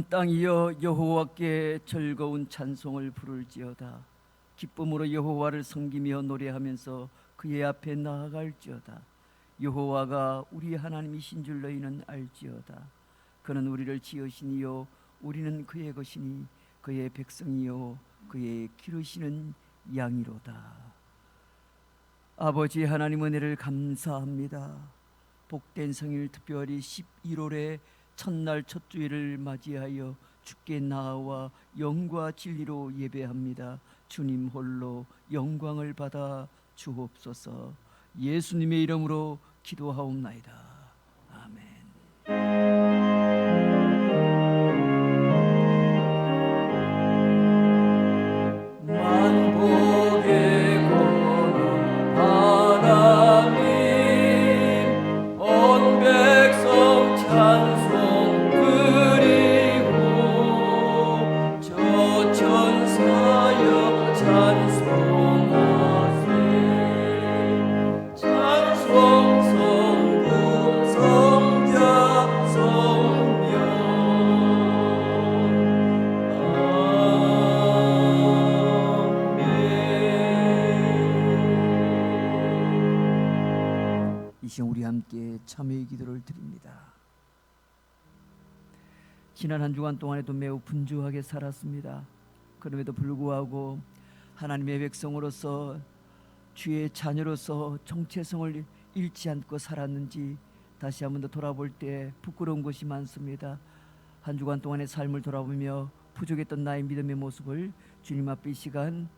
온 땅이여 여호와께 즐거운 찬송을 부를지어다. 기쁨으로 여호와를 섬기며 노래하면서 그의 앞에 나아갈지어다. 여호와가 우리 하나님이신 줄 너희는 알지어다. 그는 우리를 지으시니요 우리는 그의 것이니 그의 백성이요 그의 기르시는 양이로다. 아버지 하나님 은혜를 감사합니다. 복된 성일 특별히 11월의 첫날 첫 주일을 맞이하여 주께 나아와 영과 진리로 예배합니다. 주님 홀로 영광을 받아 주옵소서. 예수님의 이름으로 기도하옵나이다. 아멘. 만복의 고는 하나님 온 백성 찬송 드리고 저 천사여 찬송하세. 찬송 성부 성자 성령 아멘. 이 시간 우리 함께 참회의 기도를 드립니다. 지난 한 주간 동안에도 매우 분주하게 살았습니다. 그럼에도 불구하고 하나님의 백성으로서 주의 자녀로서 정체성을 잃지 않고 살았는지 다시 한 번 더 돌아볼 때 부끄러운 것이 많습니다. 한 주간 동안의 삶을 돌아보며 부족했던 나의 믿음의 모습을 주님 앞에 이 시간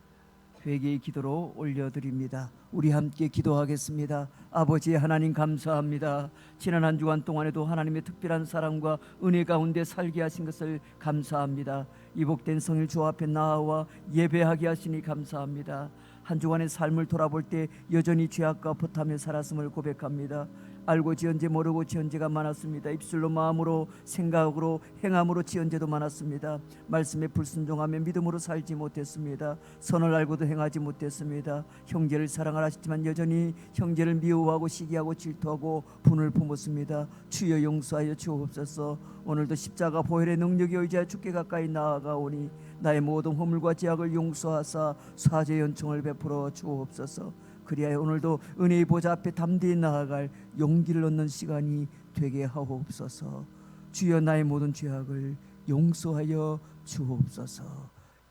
회개의 기도로 올려드립니다. 우리 함께 기도하겠습니다. 아버지 하나님 감사합니다. 지난 한 주간 동안에도 하나님의 특별한 사랑과 은혜 가운데 살게 하신 것을 감사합니다. 이 복된 성일 주 앞에 나아와 예배하게 하시니 감사합니다. 한 주간의 삶을 돌아볼 때 여전히 죄악과 포탐에 살았음을 고백합니다. 알고 지은 죄 모르고 지은 죄가 많았습니다. 입술로 마음으로 생각으로 행함으로 지은 죄도 많았습니다. 말씀에 불순종하며 믿음으로 살지 못했습니다. 선을 알고도 행하지 못했습니다. 형제를 사랑하라 하시지만 여전히 형제를 미워하고 시기하고 질투하고 분을 품었습니다. 주여 용서하여 주옵소서. 오늘도 십자가 보혈의 능력에 의지하여 주께 가까이 나아가오니 나의 모든 허물과 죄악을 용서하사 사죄 연총을 베풀어 주옵소서. 그리하여 오늘도 은혜의 보좌 앞에 담대히 나아갈 용기를 얻는 시간이 되게 하옵소서. 주여 나의 모든 죄악을 용서하여 주옵소서.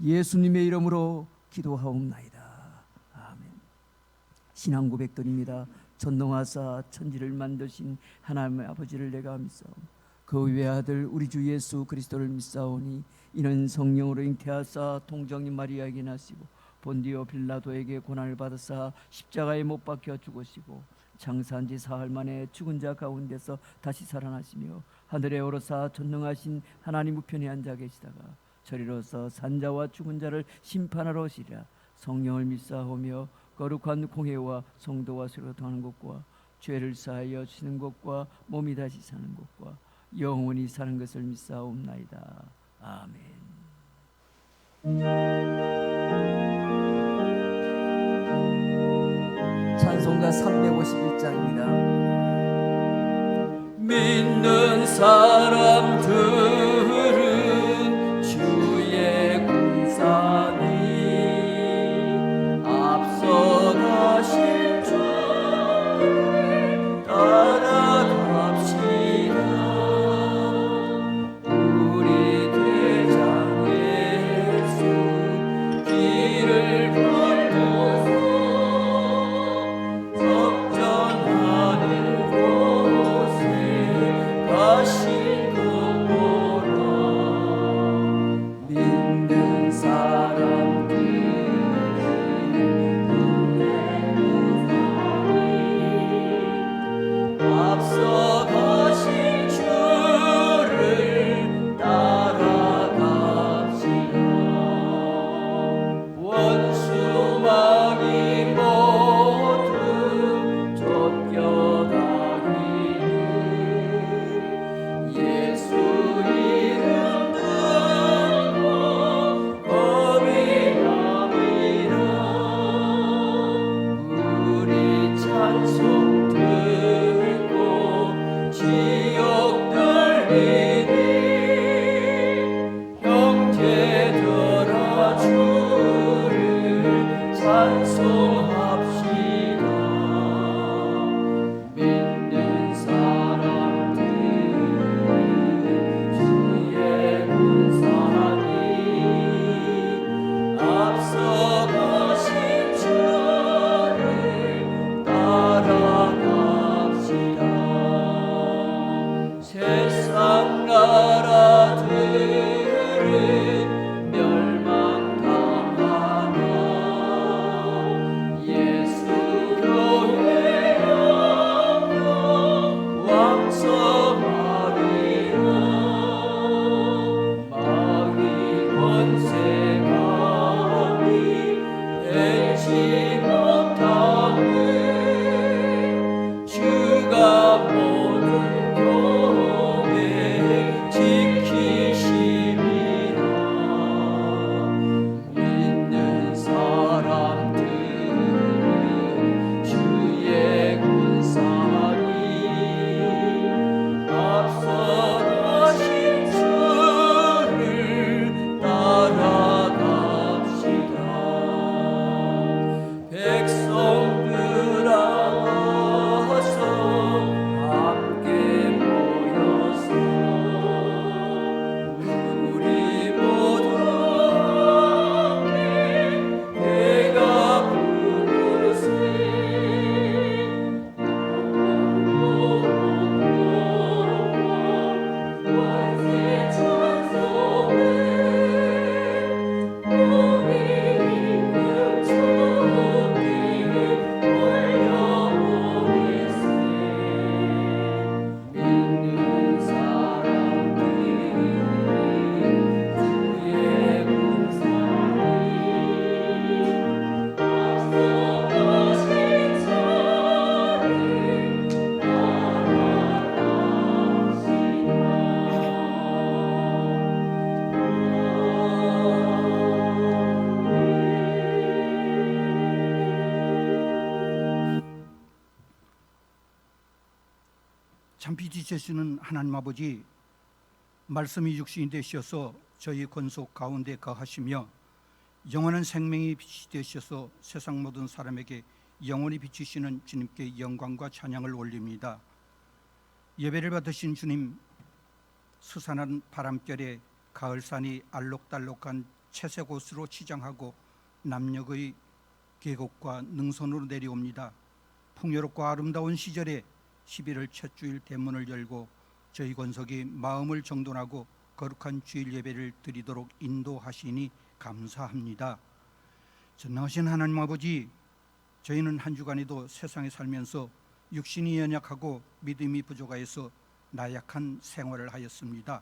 예수님의 이름으로 기도하옵나이다. 아멘. 신앙 고백드립니다. 전능하사 천지를 만드신 하나님의 아버지를 내가 믿사오니 그 외아들 우리 주 예수 그리스도를 믿사오니 이는 성령으로 잉태하사 동정인 마리아에게 나시고 본디오 빌라도에게 고난을 받으사 십자가에 못 박혀 죽으시고 장사한 지 사흘 만에 죽은 자 가운데서 다시 살아나시며 하늘에 오르사 전능하신 하나님 우편에 앉아 계시다가 저리로서 산자와 죽은 자를 심판하러 오시리라. 성령을 믿사오며 거룩한 공회와 성도와 서로 더하는 것과 죄를 사하여 주시는 것과 몸이 다시 사는 것과 영원히 사는 것을 믿사옵나이다. 아멘. 찬송가 351장입니다. 믿는 사람들은 주의 공산이 앞서가실 주를 따라갑시다. 우리 대장 예수 길을 걸고서 적전하는 곳에 가신 것 참빛이시는 하나님 아버지, 말씀이 육신이 되셔서 저희 권속 가운데 거하시며 영원한 생명이 빛이 되셔서 세상 모든 사람에게 영원히 비추시는 주님께 영광과 찬양을 올립니다. 예배를 받으신 주님, 스산한 바람결에 가을산이 알록달록한 채색 옷으로 치장하고 남녘의 계곡과 능선으로 내려옵니다. 풍요롭고 아름다운 시절에 11월 첫 주일 대문을 열고 저희 권석이 마음을 정돈하고 거룩한 주일 예배를 드리도록 인도하시니 감사합니다. 전능하신 하나님 아버지, 저희는 한 주간에도 세상에 살면서 육신이 연약하고 믿음이 부족하여서 나약한 생활을 하였습니다.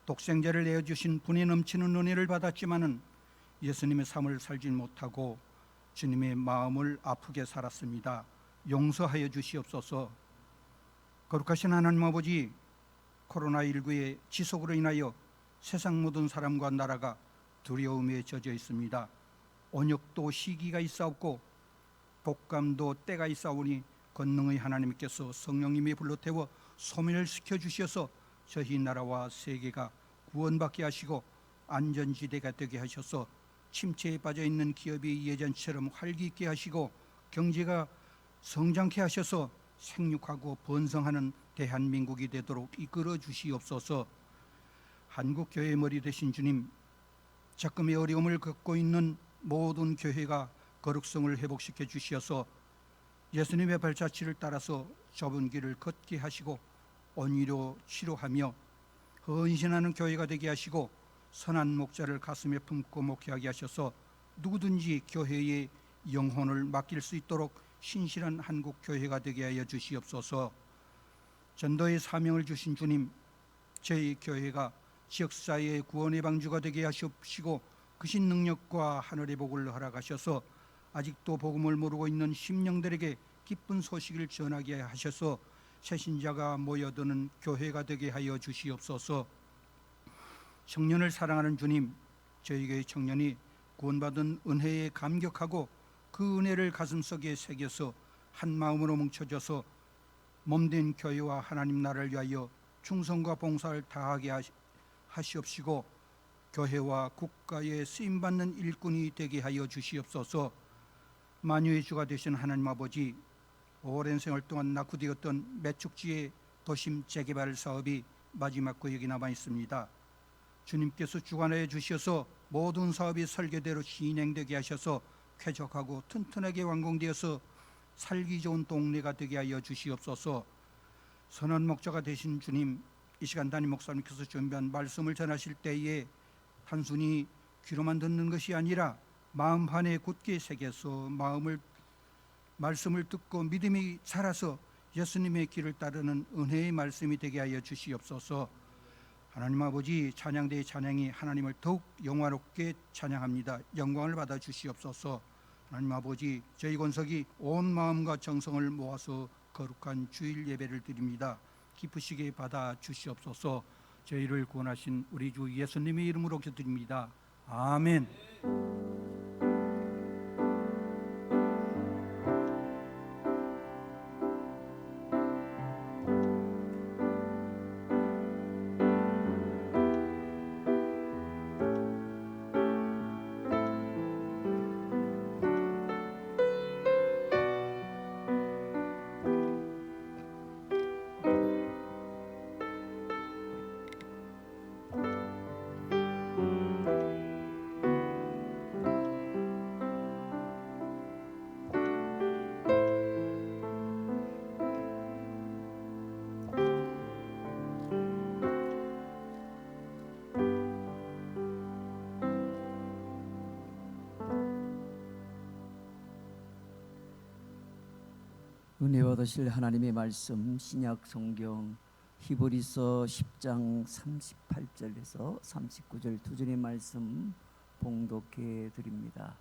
독생자를 내어주신 분이 넘치는 은혜를 받았지만은 예수님의 삶을 살지 못하고 주님의 마음을 아프게 살았습니다. 용서하여 주시옵소서. 거룩하신 하나님 아버지, 코로나19의 지속으로 인하여 세상 모든 사람과 나라가 두려움에 젖어 있습니다. 온역도 시기가 있사옵고 독감도 때가 있사오니 권능의 하나님께서 성령님이 불러태워 소멸시켜 주셔서 저희 나라와 세계가 구원받게 하시고 안전지대가 되게 하셔서 침체에 빠져 있는 기업이 예전처럼 활기 있게 하시고 경제가 성장케 하셔서 생육하고 번성하는 대한민국이 되도록 이끌어 주시옵소서. 한국교회의 머리 되신 주님, 적금의 어려움을 겪고 있는 모든 교회가 거룩성을 회복시켜 주시어서 예수님의 발자취를 따라서 좁은 길을 걷게 하시고 온유로 치료하며 헌신하는 교회가 되게 하시고 선한 목자를 가슴에 품고 목회하게 하셔서 누구든지 교회의 영혼을 맡길 수 있도록 신실한 한국 교회가 되게 하여 주시옵소서. 전도의 사명을 주신 주님, 저희 교회가 지역사회의 구원의 방주가 되게 하시옵시고 크신 능력과 하늘의 복을 허락하셔서 아직도 복음을 모르고 있는 심령들에게 기쁜 소식을 전하게 하셔서 새신자가 모여드는 교회가 되게 하여 주시옵소서. 청년을 사랑하는 주님, 저희 교회 청년이 구원받은 은혜에 감격하고 그 은혜를 가슴속에 새겨서 한 마음으로 뭉쳐져서 몸된 교회와 하나님 나라를 위하여 충성과 봉사를 다하게 하시옵시고 교회와 국가에 쓰임받는 일꾼이 되게 하여 주시옵소서. 만유의 주가 되신 하나님 아버지, 오랜 생활 동안 낙후되었던 매축지의 도심 재개발 사업이 마지막 구역이 남아 있습니다. 주님께서 주관하여 주셔서 모든 사업이 설계대로 진행되게 하셔서 쾌적하고 튼튼하게 완공되어서 살기 좋은 동네가 되게 하여 주시옵소서. 선한 목자가 되신 주님, 이 시간 담임 목사님께서 준비한 말씀을 전하실 때에 단순히 귀로만 듣는 것이 아니라 마음 안에 굳게 새겨서 말씀을 듣고 믿음이 자라서 예수님의 길을 따르는 은혜의 말씀이 되게 하여 주시옵소서. 하나님 아버지, 찬양대의 찬양이 하나님을 더욱 영화롭게 찬양합니다. 영광을 받아 주시옵소서. 하나님 아버지, 저희 권석이 온 마음과 정성을 모아서 거룩한 주일 예배를 드립니다. 기쁘시게 받아 주시옵소서. 저희를 구원하신 우리 주 예수님의 이름으로 기도드립니다. 아멘. 은혜 받으실 하나님의 말씀, 신약 성경 히브리서 10장 38절에서 39절 두 절의 말씀 봉독해 드립니다.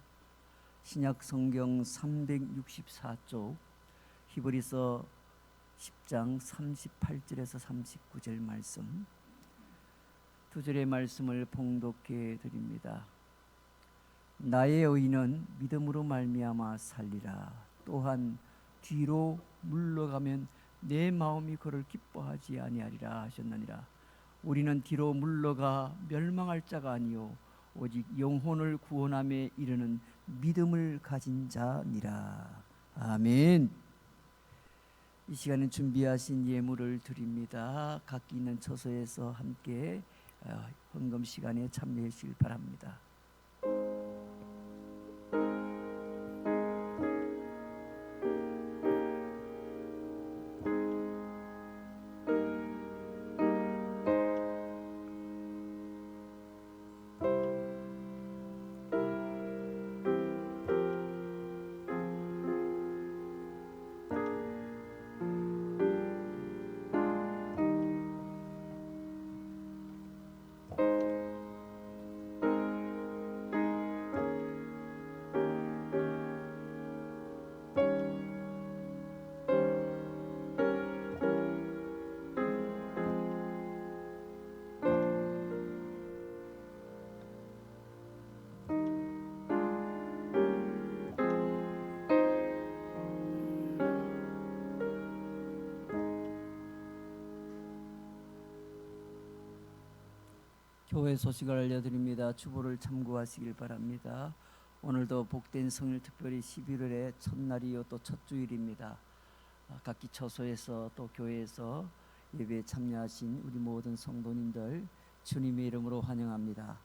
신약 성경 364쪽 히브리서 10장 38절에서 39절 말씀 두 절의 말씀을 봉독해 드립니다. 나의 의인은 믿음으로 말미암아 살리라. 또한 뒤로 물러가면 내 마음이 그를 기뻐하지 아니하리라 하셨느니라. 우리는 뒤로 물러가 멸망할 자가 아니요 오직 영혼을 구원함에 이르는 믿음을 가진 자니라. 아멘. 이 시간에 준비하신 예물을 드립니다. 각기 있는 처소에서 함께 헌금 시간에 참여해 주시길 바랍니다. 교회 소식을 알려드립니다. 주보를 참고하시길 바랍니다. 오늘도 복된 성일, 특별히 11월의 첫날이요 또 첫 주일입니다. 각기 처소에서 또 교회에서 예배에 참여하신 우리 모든 성도님들 주님의 이름으로 환영합니다.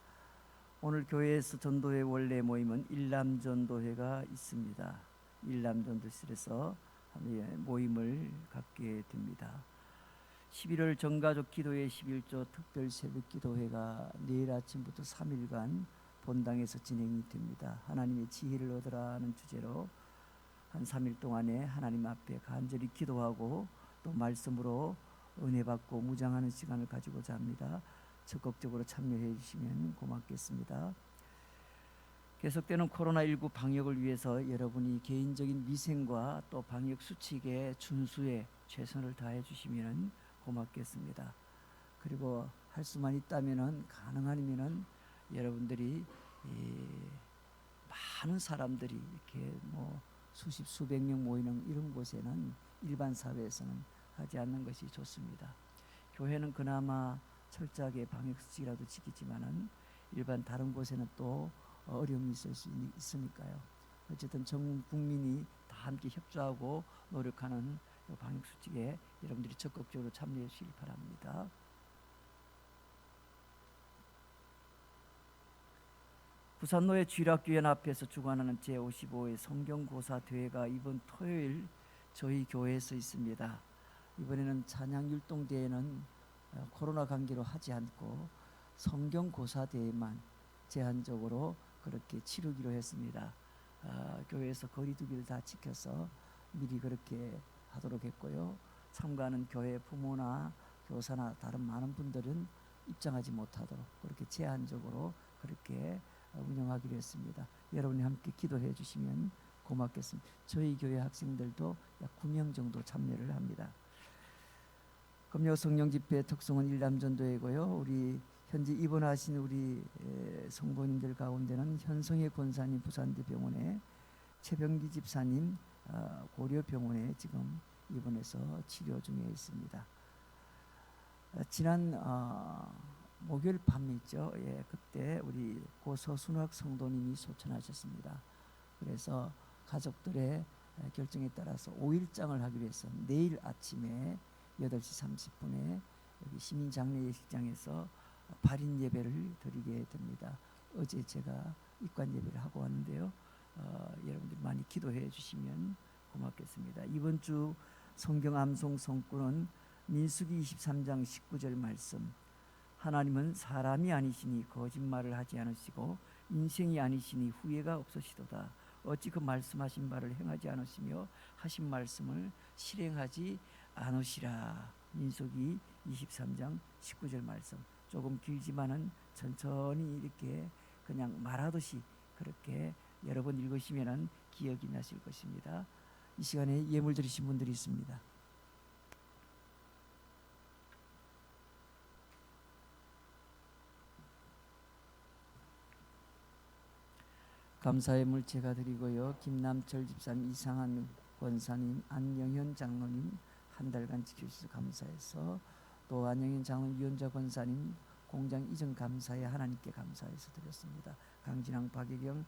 오늘 교회에서 전도회 원래 모임은 일남전도회가 있습니다. 일남전도실에서 모임을 갖게 됩니다. 11월 전가족 기도회 11조 특별 새벽 기도회가 내일 아침부터 3일간 본당에서 진행이 됩니다. 하나님의 지혜를 얻으라는 주제로 한 3일 동안에 하나님 앞에 간절히 기도하고 또 말씀으로 은혜 받고 무장하는 시간을 가지고자 합니다. 적극적으로 참여해 주시면 고맙겠습니다. 계속되는 코로나19 방역을 위해서 여러분이 개인적인 위생과 또 방역 수칙의 준수에 최선을 다해 주시면 고맙겠습니다. 그리고 할 수만 있다면은 가능하면은 여러분들이 많은 사람들이 이렇게 뭐 수십 수백 명 모이는 이런 곳에는 일반 사회에서는 하지 않는 것이 좋습니다. 교회는 그나마 철저하게 방역 수칙이라도 지키지만은 일반 다른 곳에는 또 어려움이 있을 수 있으니까요. 어쨌든 전 국민이 다 함께 협조하고 노력하는 방역 수칙에 여러분들이 적극적으로 참여해 주시기 바랍니다. 부산노예 주일학교연합회에서 주관하는 제55회 성경고사 대회가 이번 토요일 저희 교회에서 있습니다. 이번에는 찬양율동대회는 코로나 관계로 하지 않고 성경고사 대회만 제한적으로 그렇게 치르기로 했습니다. 교회에서 거리두기를 다 지켜서 미리 그렇게 하도록 했고요. 참가하는 교회 부모나 교사나 다른 많은 분들은 입장하지 못하도록 그렇게 제한적으로 그렇게 운영하기로 했습니다. 여러분이 함께 기도해 주시면 고맙겠습니다. 저희 교회 학생들도 약 9명 정도 참여를 합니다. 금요 성령 집회 특성은 일남전도회고요. 우리 현재 입원하신 우리 성도님들 가운데는 현성의 권사님 부산대병원에, 최병기 집사님 고려병원에 지금 입원해서 치료 중에 있습니다. 지난 목요일 밤에 있죠. 예, 그때 우리 고서순학 성도님이 소천하셨습니다. 그래서 가족들의 결정에 따라서 5일장을 하기로 해서 내일 아침에 8시 30분에 여기 시민장례예식장에서 발인 예배를 드리게 됩니다. 어제 제가 입관 예배를 하고 왔는데요. 여러분들이 많이 기도해 주시면 고맙겠습니다. 이번 주 성경 암송 성구는 민수기 23장 19절 말씀. 하나님은 사람이 아니시니 거짓말을 하지 않으시고 인생이 아니시니 후회가 없으시도다. 어찌 그 말씀하신 바를 행하지 않으시며 하신 말씀을 실행하지 않으시라. 민수기 23장 19절 말씀. 조금 길지만은 천천히 이렇게 그냥 말하듯이 그렇게 여러 번 읽으시면은 기억이 나실 것입니다. 이 시간에 예물 드리신 분들이 있습니다. 감사의 물 제가 드리고요. 김남철 집사님, 이상한 권사님, 안영현 장로님, 한 달간 지켜주셔서 감사해서, 또 안영인 장로 유연자 권사님 공장 이전 감사에 하나님께 감사해서 드렸습니다. 강진항 박예경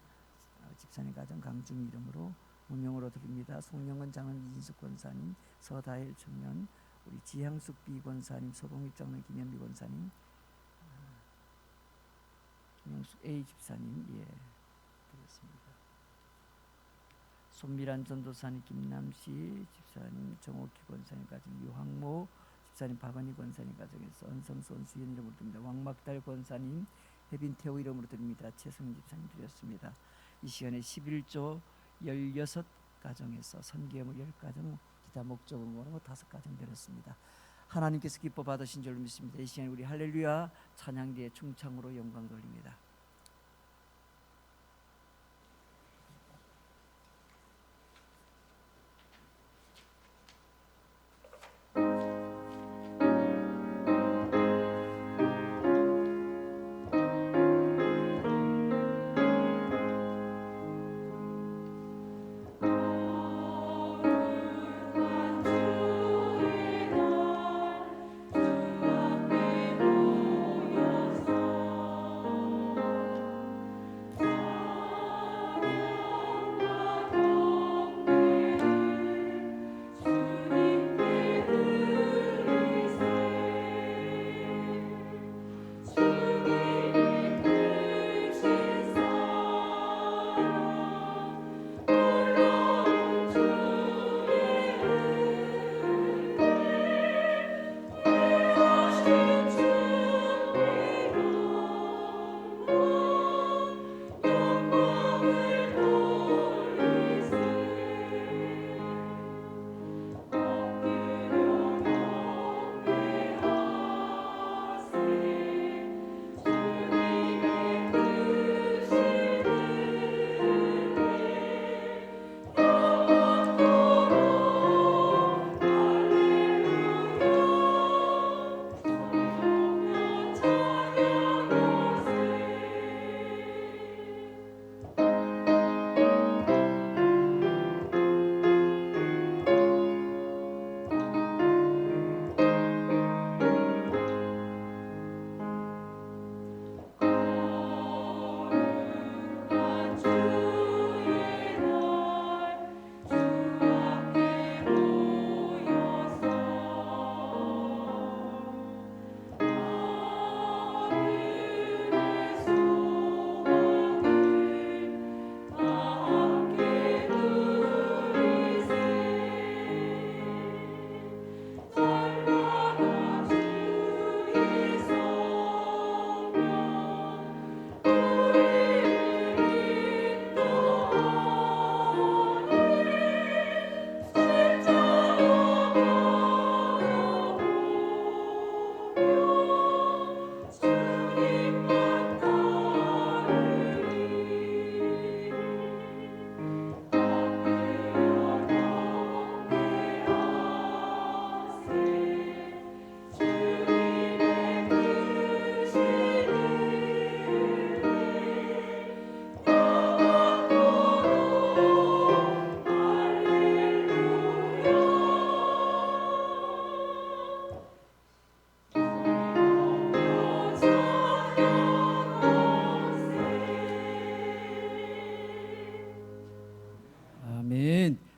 집사님 가정 강중 이름으로 무명으로 드립니다. 송영건 장로 이진숙 권사님 서다일 청년, 우리 지향숙 비 권사님 서동익 장로 김현미 권사님 김영숙 A 집사님 드렸습니다. 손미란 전도사님 김남시 집사님 정옥희 권사님 가정 유황모 집사님 박은희 권사님 가정에서 언성수 원수연 이름으로 드립니다. 왕막달 권사님 혜빈태호 이름으로 드립니다. 최승 집사님 드렸습니다. 이 시간에 11조 16가정에서 선기예물 10가정, 기타 목적으로 5가정 드렸습니다. 하나님께서 기뻐 받으신 줄로 믿습니다. 이 시간에 우리 할렐루야 찬양대의 충창으로 영광 돌립니다.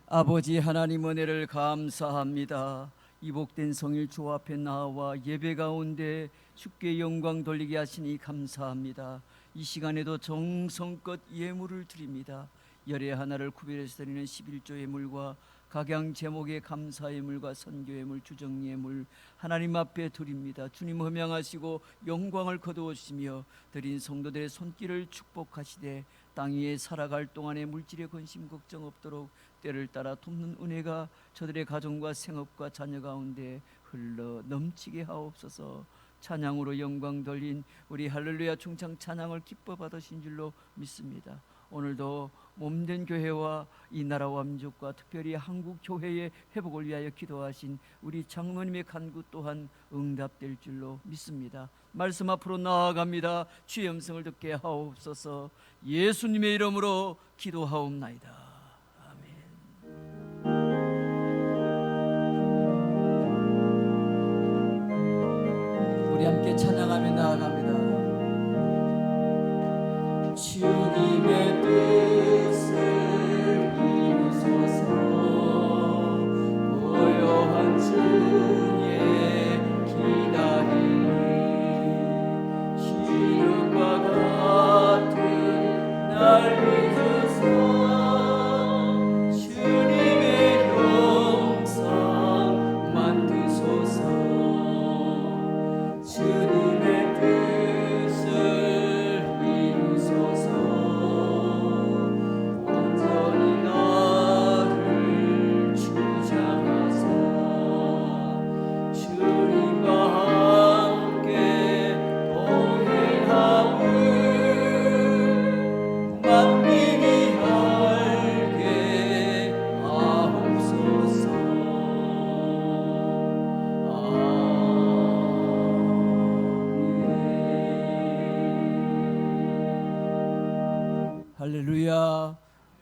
아버지 하나님 은혜를 감사합니다. 이 복된 성일 주 앞에 나와 예배 가운데 주께 영광 돌리게 하시니 감사합니다. 이 시간에도 정성껏 예물을 드립니다. 열의 하나를 구별해서 드리는 11조 예물과 각양 제목의 감사 예물과 선교 예물, 주정 예물 하나님 앞에 드립니다. 주님 흠양하시고 영광을 거두시며 드린 성도들의 손길을 축복하시되 땅 위에 살아갈 동안에 물질의 근심 걱정 없도록 때를 따라 돕는 은혜가 저들의 가정과 생업과 자녀 가운데 흘러 넘치게 하옵소서. 찬양으로 영광 돌린 우리 할렐루야 충창 찬양을 기뻐 받으신 줄로 믿습니다. 오늘도 몸된 교회와 이 나라와 민족과 특별히 한국 교회의 회복을 위하여 기도하신 우리 장로님의 간구 또한 응답될 줄로 믿습니다. 말씀 앞으로 나아갑니다. 주의 음성을 듣게 하옵소서. 예수님의 이름으로 기도하옵나이다. 아멘. 주님의 뜻을 이루소서. 고요한 주에 기다리니 시련과 같은 날 믿으소. 주님의 형상 만드소서. 주님의 뜻을 이루소서. 온전히 나를 주장하사 주님과 함께 동행하오. 만민이 알게 하옵소서. 할렐루야.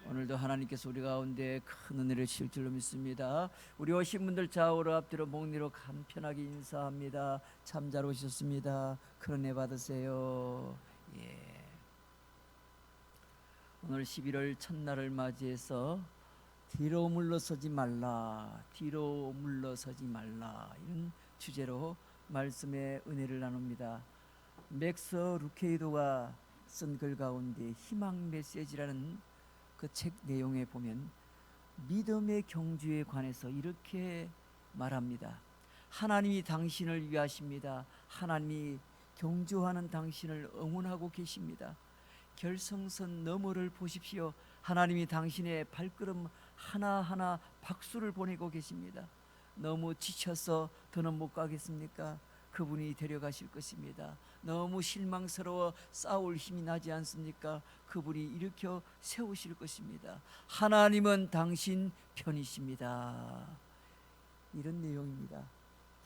오늘도 하나님께서 우리 가운데 큰 은혜를 주실 줄로 믿습니다. 우리 오신 분들 좌우로 앞뒤로 목리로 간편하게 인사합니다. 참 잘 오셨습니다. 큰 은혜 받으세요. 오늘 11월 첫날을 맞이해서 뒤로 물러서지 말라, 뒤로 물러서지 말라, 이런 주제로 말씀의 은혜를 나눕니다. 맥스 루케이도가 쓴 글 가운데 희망 메시지라는 그 책 내용에 보면 믿음의 경주에 관해서 이렇게 말합니다. 하나님이 당신을 위하십니다. 하나님이 경주하는 당신을 응원하고 계십니다. 결성선 너머를 보십시오. 하나님이 당신의 발걸음 하나하나 박수를 보내고 계십니다. 너무 지쳐서 더는 못 가겠습니까? 그분이 데려가실 것입니다. 너무 실망스러워 싸울 힘이 나지 않습니까? 그분이 일으켜 세우실 것입니다. 하나님은 당신 편이십니다. 이런 내용입니다.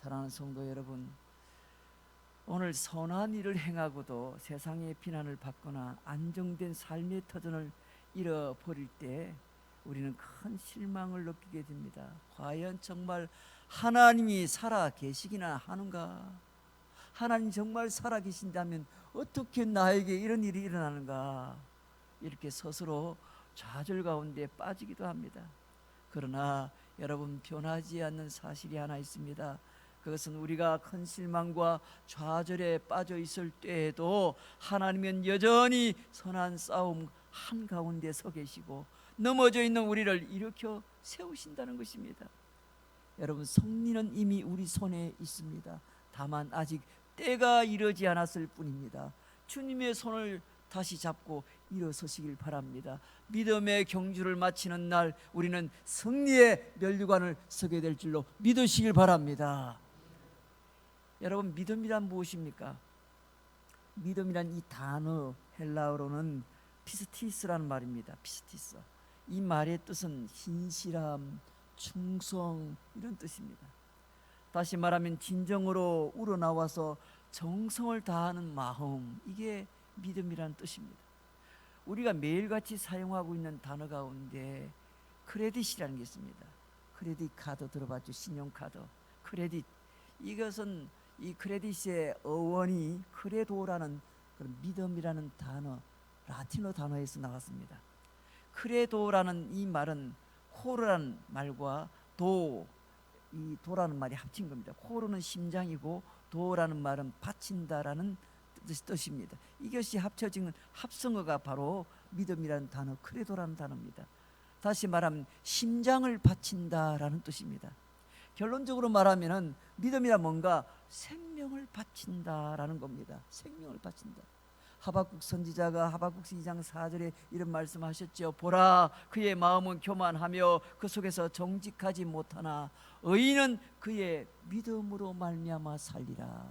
사랑하는 성도 여러분, 오늘 선한 일을 행하고도 세상의 비난을 받거나 안정된 삶의 터전을 잃어버릴 때 우리는 큰 실망을 느끼게 됩니다. 과연 정말 하나님이 살아 계시기나 하는가? 하나님 정말 살아 계신다면 어떻게 나에게 이런 일이 일어나는가? 이렇게 스스로 좌절 가운데 빠지기도 합니다. 그러나 여러분, 변하지 않는 사실이 하나 있습니다. 그것은 우리가 큰 실망과 좌절에 빠져 있을 때에도 하나님은 여전히 선한 싸움 한가운데 서 계시고 넘어져 있는 우리를 일으켜 세우신다는 것입니다. 여러분, 승리는 이미 우리 손에 있습니다. 다만 아직 때가 이르지 않았을 뿐입니다. 주님의 손을 다시 잡고 일어서시길 바랍니다. 믿음의 경주를 마치는 날 우리는 승리의 면류관을 서게 될 줄로 믿으시길 바랍니다. 여러분, 믿음이란 무엇입니까? 믿음이란 이 단어 헬라어로는 피스티스라는 말입니다. 피스티스. 이 말의 뜻은 신실함, 충성, 이런 뜻입니다. 다시 말하면 진정으로 우러나와서 정성을 다하는 마음, 이게 믿음이라는 뜻입니다. 우리가 매일같이 사용하고 있는 단어 가운데 크레딧이라는 게 있습니다. 크레딧 카드 들어봤죠? 신용카드. 크레딧. 이것은 이 크레딧의 어원이 크레도라는 그런 믿음이라는 단어, 라틴어 단어에서 나왔습니다. 크레도라는 이 말은 코르라는 말과 이 도라는 말이 합친 겁니다. 코르는 심장이고 도라는 말은 바친다라는 뜻입니다. 이것이 합쳐진 합성어가 바로 믿음이라는 단어, 크레도라는 단어입니다. 다시 말하면 심장을 바친다라는 뜻입니다. 결론적으로 말하면 믿음이란 뭔가 생명을 바친다라는 겁니다. 생명을 바친다. 하박국 선지자가 하박국서 2장 4절에 이런 말씀하셨죠. 보라, 그의 마음은 교만하며 그 속에서 정직하지 못하나 의인은 그의 믿음으로 말미암아 살리라.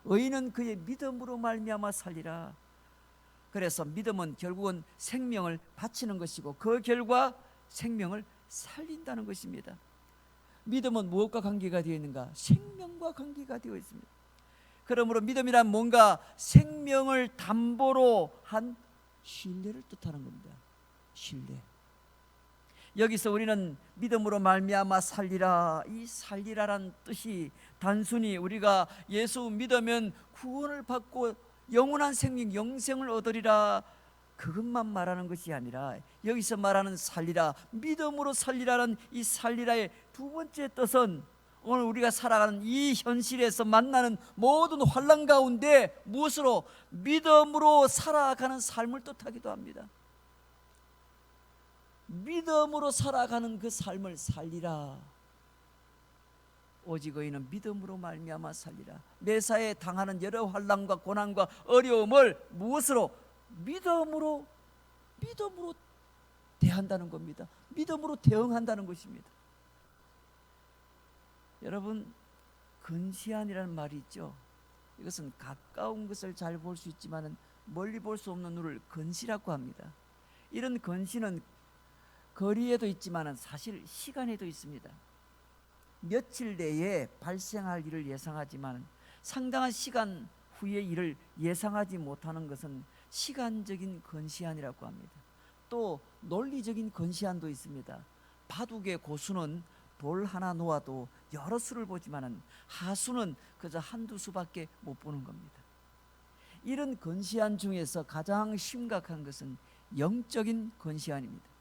의인은 그의 믿음으로 말미암아 살리라. 그래서 믿음은 결국은 생명을 바치는 것이고 그 결과 생명을 살린다는 것입니다. 믿음은 무엇과 관계가 되어 있는가? 생명과 관계가 되어 있습니다. 그러므로 믿음이란 뭔가 생명을 담보로 한 신뢰를 뜻하는 겁니다. 신뢰. 여기서 우리는 믿음으로 말미암아 살리라, 이 살리라란 뜻이 단순히 우리가 예수 믿으면 구원을 받고 영원한 생명, 영생을 얻으리라, 그것만 말하는 것이 아니라 여기서 말하는 살리라, 믿음으로 살리라는 이 살리라의 두 번째 뜻은 오늘 우리가 살아가는 이 현실에서 만나는 모든 환난 가운데 무엇으로? 믿음으로 살아가는 삶을 뜻하기도 합니다. 믿음으로 살아가는 그 삶을 살리라. 오직 의인은 믿음으로 말미암아 살리라. 매사에 당하는 여러 환난과 고난과 어려움을 무엇으로? 믿음으로 대한다는 겁니다. 믿음으로 대응한다는 것입니다. 여러분, 근시안이라는 말이 있죠. 이것은 가까운 것을 잘 볼 수 있지만 멀리 볼 수 없는 눈을 근시라고 합니다. 이런 근시는 거리에도 있지만 사실 시간에도 있습니다. 며칠 내에 발생할 일을 예상하지만 상당한 시간 후의 일을 예상하지 못하는 것은 시간적인 근시안이라고 합니다. 또 논리적인 근시안도 있습니다. 바둑의 고수는 돌 하나 놓아도 여러 수를 보지만 하수는 그저 한두 수밖에 못 보는 겁니다. 이런 근시안 중에서 가장 심각한 것은 영적인 근시안입니다.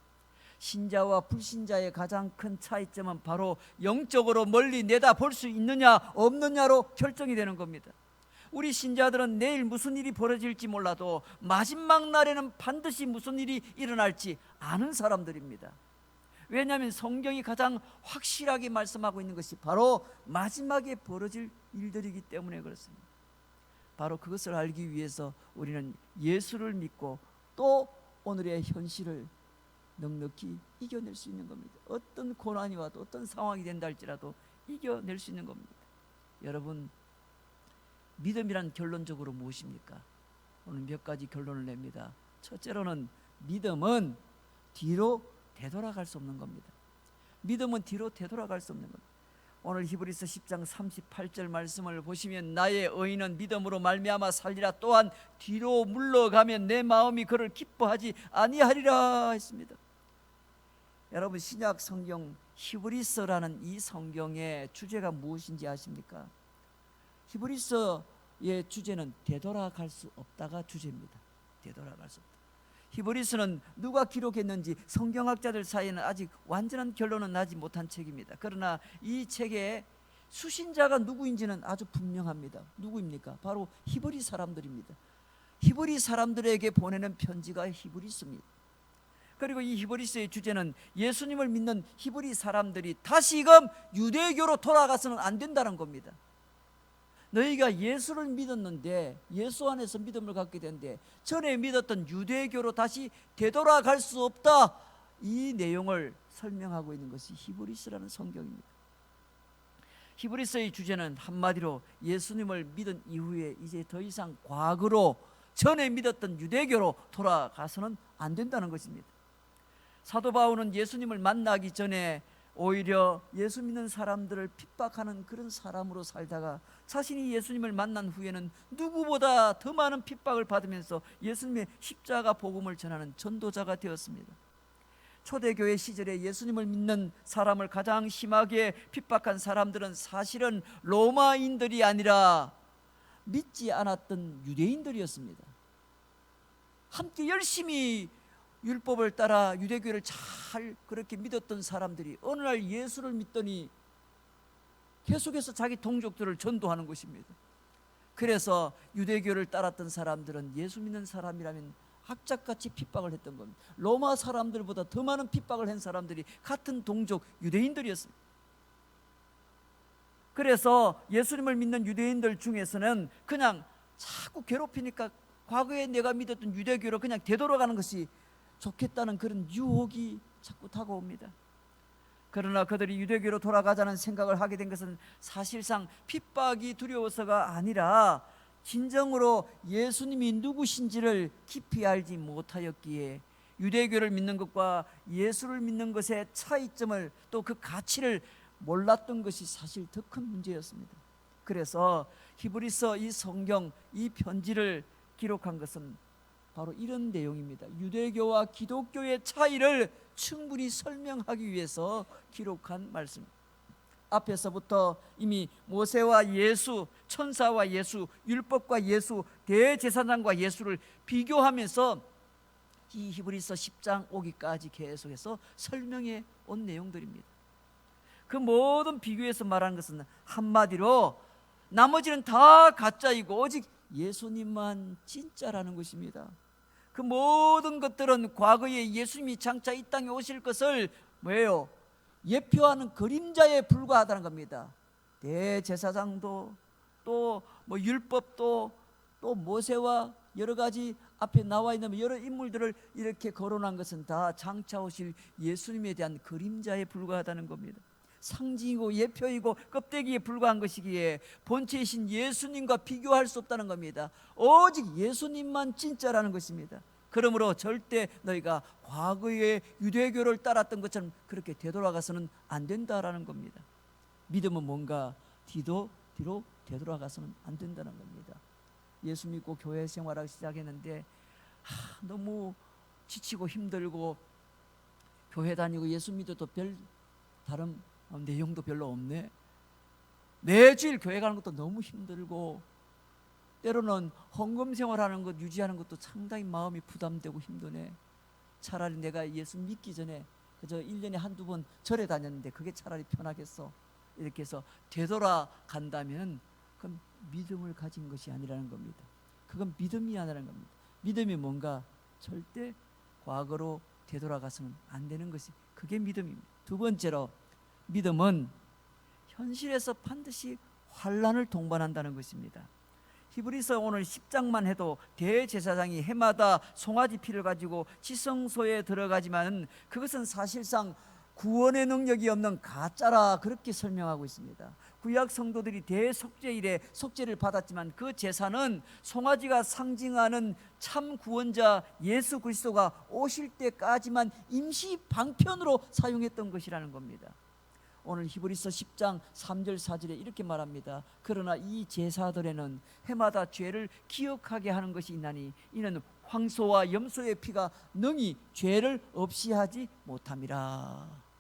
신자와 불신자의 가장 큰 차이점은 바로 영적으로 멀리 내다볼 수 있느냐 없느냐로 결정이 되는 겁니다. 우리 신자들은 내일 무슨 일이 벌어질지 몰라도 마지막 날에는 반드시 무슨 일이 일어날지 아는 사람들입니다. 왜냐하면 성경이 가장 확실하게 말씀하고 있는 것이 바로 마지막에 벌어질 일들이기 때문에 그렇습니다. 바로 그것을 알기 위해서 우리는 예수를 믿고 또 오늘의 현실을 넉넉히 이겨낼 수 있는 겁니다. 어떤 고난이 와도 어떤 상황이 된다 할지라도 이겨낼 수 있는 겁니다. 여러분, 믿음이란 결론적으로 무엇입니까? 오늘 몇 가지 결론을 냅니다. 첫째로는 믿음은 뒤로 되돌아갈 수 없는 겁니다. 믿음은 뒤로 되돌아갈 수 없는 겁니다. 오늘 히브리서 10장 38절 말씀을 보시면 나의 의인은 믿음으로 말미암아 살리라. 또한 뒤로 물러가면 내 마음이 그를 기뻐하지 아니하리라 했습니다. 여러분, 신약 성경 히브리서라는 이 성경의 주제가 무엇인지 아십니까? 히브리서의 주제는 되돌아갈 수 없다가 주제입니다. 되돌아갈 수 없다. 히브리서는 누가 기록했는지 성경학자들 사이에는 아직 완전한 결론은 나지 못한 책입니다. 그러나 이 책의 수신자가 누구인지는 아주 분명합니다. 누구입니까? 바로 히브리 사람들입니다. 히브리 사람들에게 보내는 편지가 히브리서입니다. 그리고 이 히브리서의 주제는 예수님을 믿는 히브리 사람들이 다시금 유대교로 돌아가서는 안 된다는 겁니다. 너희가 예수를 믿었는데, 예수 안에서 믿음을 갖게 된데 전에 믿었던 유대교로 다시 되돌아갈 수 없다. 이 내용을 설명하고 있는 것이 히브리서라는 성경입니다. 히브리서의 주제는 한마디로 예수님을 믿은 이후에 이제 더 이상 과거로 전에 믿었던 유대교로 돌아가서는 안 된다는 것입니다. 사도 바울은 예수님을 만나기 전에 오히려 예수 믿는 사람들을 핍박하는 그런 사람으로 살다가 자신이 예수님을 만난 후에는 누구보다 더 많은 핍박을 받으면서 예수님의 십자가 복음을 전하는 전도자가 되었습니다. 초대교회 시절에 예수님을 믿는 사람을 가장 심하게 핍박한 사람들은 사실은 로마인들이 아니라 믿지 않았던 유대인들이었습니다. 함께 열심히 율법을 따라 유대교를 잘 그렇게 믿었던 사람들이 어느 날 예수를 믿더니 계속해서 자기 동족들을 전도하는 것입니다. 그래서 유대교를 따랐던 사람들은 예수 믿는 사람이라면 악착같이 핍박을 했던 겁니다. 로마 사람들보다 더 많은 핍박을 한 사람들이 같은 동족 유대인들이었습니다. 그래서 예수님을 믿는 유대인들 중에서는 그냥 자꾸 괴롭히니까 과거에 내가 믿었던 유대교로 그냥 되돌아가는 것이 좋겠다는 그런 유혹이 자꾸 다가옵니다. 그러나 그들이 유대교로 돌아가자는 생각을 하게 된 것은 사실상 핍박이 두려워서가 아니라 진정으로 예수님이 누구신지를 깊이 알지 못하였기에 유대교를 믿는 것과 예수를 믿는 것의 차이점을 또 그 가치를 몰랐던 것이 사실 더 큰 문제였습니다. 그래서 히브리서 이 성경 이 편지를 기록한 것은 바로 이런 내용입니다. 유대교와 기독교의 차이를 충분히 설명하기 위해서 기록한 말씀. 앞에서부터 이미 모세와 예수, 천사와 예수, 율법과 예수, 대제사장과 예수를 비교하면서 이 히브리서 10장 오기까지 계속해서 설명해 온 내용들입니다. 그 모든 비교해서 말하는 것은 한마디로 나머지는 다 가짜이고 오직 예수님만 진짜라는 것입니다. 그 모든 것들은 과거에 예수님이 장차 이 땅에 오실 것을 뭐예요? 예표하는 그림자에 불과하다는 겁니다. 대제사장도 또 뭐 율법도 또 모세와 여러 가지 앞에 나와 있는 여러 인물들을 이렇게 거론한 것은 다 장차 오실 예수님에 대한 그림자에 불과하다는 겁니다. 상징이고 예표이고 껍데기에 불과한 것이기에 본체이신 예수님과 비교할 수 없다는 겁니다. 오직 예수님만 진짜라는 것입니다. 그러므로 절대 너희가 과거의 유대교를 따랐던 것처럼 그렇게 되돌아가서는 안 된다라는 겁니다. 믿음은 뭔가 뒤로 되돌아가서는 안 된다는 겁니다. 예수 믿고 교회 생활하기 시작했는데 너무 지치고 힘들고 교회 다니고 예수 믿어도 별 다른 내용도 별로 없네. 매주일 교회 가는 것도 너무 힘들고 때로는 헌금 생활하는 것 유지하는 것도 상당히 마음이 부담되고 힘드네. 차라리 내가 예수 믿기 전에 그저 1년에 한두 번 절에 다녔는데 그게 차라리 편하겠어. 이렇게 해서 되돌아간다면 그건 믿음을 가진 것이 아니라는 겁니다. 그건 믿음이 아니라는 겁니다. 믿음이 뭔가 절대 과거로 되돌아가서는 안 되는 것이 그게 믿음입니다. 두 번째로 믿음은 현실에서 반드시 환난을 동반한다는 것입니다. 히브리서 오늘 10장만 해도 대제사장이 해마다 송아지 피를 가지고 지성소에 들어가지만 그것은 사실상 구원의 능력이 없는 가짜라 그렇게 설명하고 있습니다. 구약 성도들이 대속죄일에 속죄를 받았지만 그 제사는 송아지가 상징하는 참 구원자 예수 그리스도가 오실 때까지만 임시 방편으로 사용했던 것이라는 겁니다. 오늘 히브리서 10장 3절 4절에 이렇게 말합니다. 그러나 이 제사들에는 해마다 죄를 기억하게 하는 것이 있나니 이는 황소와 염소의 피가 능히 죄를 없이 하지 못함이라.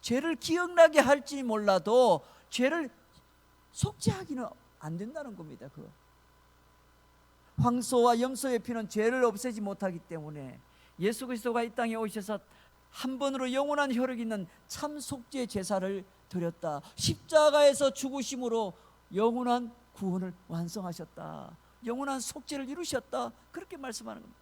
죄를 기억나게 할지 몰라도 죄를 속죄하기는 안 된다는 겁니다. 그 황소와 염소의 피는 죄를 없애지 못하기 때문에 예수 그리스도가 이 땅에 오셔서 한 번으로 영원한 효력 있는 참 속죄 제사를 드렸다. 십자가에서 죽으심으로 영원한 구원을 완성하셨다. 영원한 속죄를 이루셨다. 그렇게 말씀하는 겁니다.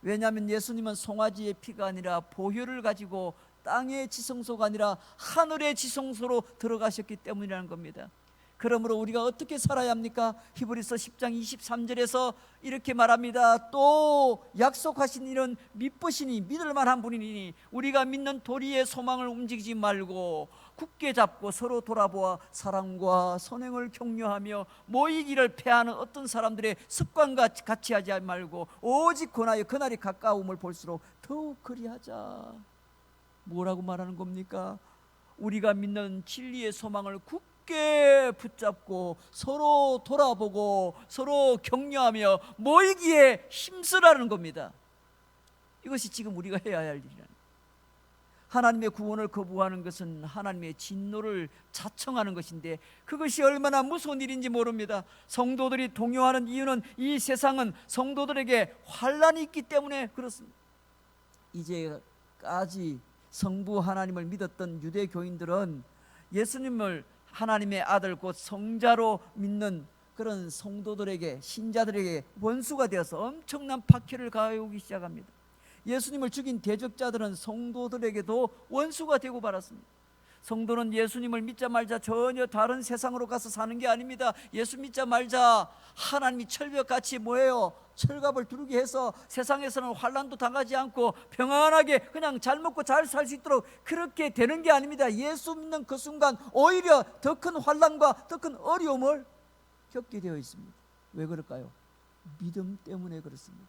왜냐하면 예수님은 송아지의 피가 아니라 보혈을 가지고 땅의 지성소가 아니라 하늘의 지성소로 들어가셨기 때문이라는 겁니다. 그러므로 우리가 어떻게 살아야 합니까? 히브리서 10장 23절에서 이렇게 말합니다. 또 약속하신 이는 믿으시니 믿을 만한 분이니 우리가 믿는 도리의 소망을 움직이지 말고 굳게 잡고 서로 돌아보아 사랑과 선행을 격려하며 모이기를 패하는 어떤 사람들의 습관과 같이 하지 말고 오직 권하여 그날이 가까움을 볼수록 더욱 그리하자. 뭐라고 말하는 겁니까? 우리가 믿는 진리의 소망을 굳게 붙잡고 서로 돌아보고 서로 격려하며 모이기에 힘쓰라는 겁니다. 이것이 지금 우리가 해야 할 일이라는. 하나님의 구원을 거부하는 것은 하나님의 진노를 자청하는 것인데 그것이 얼마나 무서운 일인지 모릅니다. 성도들이 동요하는 이유는 이 세상은 성도들에게 환난이 있기 때문에 그렇습니다. 이제까지 성부 하나님을 믿었던 유대교인들은 예수님을 하나님의 아들 곧 성자로 믿는 그런 성도들에게 신자들에게 원수가 되어서 엄청난 박해를 가해오기 시작합니다. 예수님을 죽인 대적자들은 성도들에게도 원수가 되고 말았습니다. 성도는 예수님을 믿자 말자 전혀 다른 세상으로 가서 사는 게 아닙니다. 예수 믿자 말자 하나님이 철벽같이 뭐예요? 철갑을 두르게 해서 세상에서는 환난도 당하지 않고 평안하게 그냥 잘 먹고 잘 살 수 있도록 그렇게 되는 게 아닙니다. 예수 믿는 그 순간 오히려 더 큰 환난과 더 큰 어려움을 겪게 되어 있습니다. 왜 그럴까요? 믿음 때문에 그렇습니다.